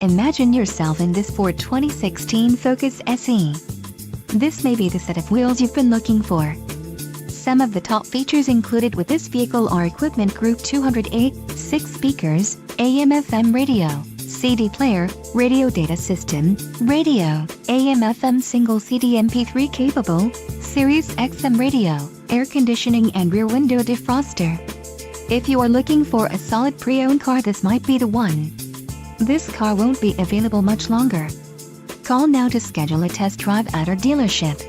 Imagine yourself in this Ford 2016 Focus SE. This may be the set of wheels you've been looking for. Some of the top features included with this vehicle are equipment group 208, 6 speakers, AM/FM radio, CD player, radio data system, radio, AM/FM single CD MP3 capable, Sirius XM radio, air conditioning and rear window defroster. If you are looking for a solid pre-owned car, this might be the one. This car won't be available much longer. Call now to schedule a test drive at our dealership.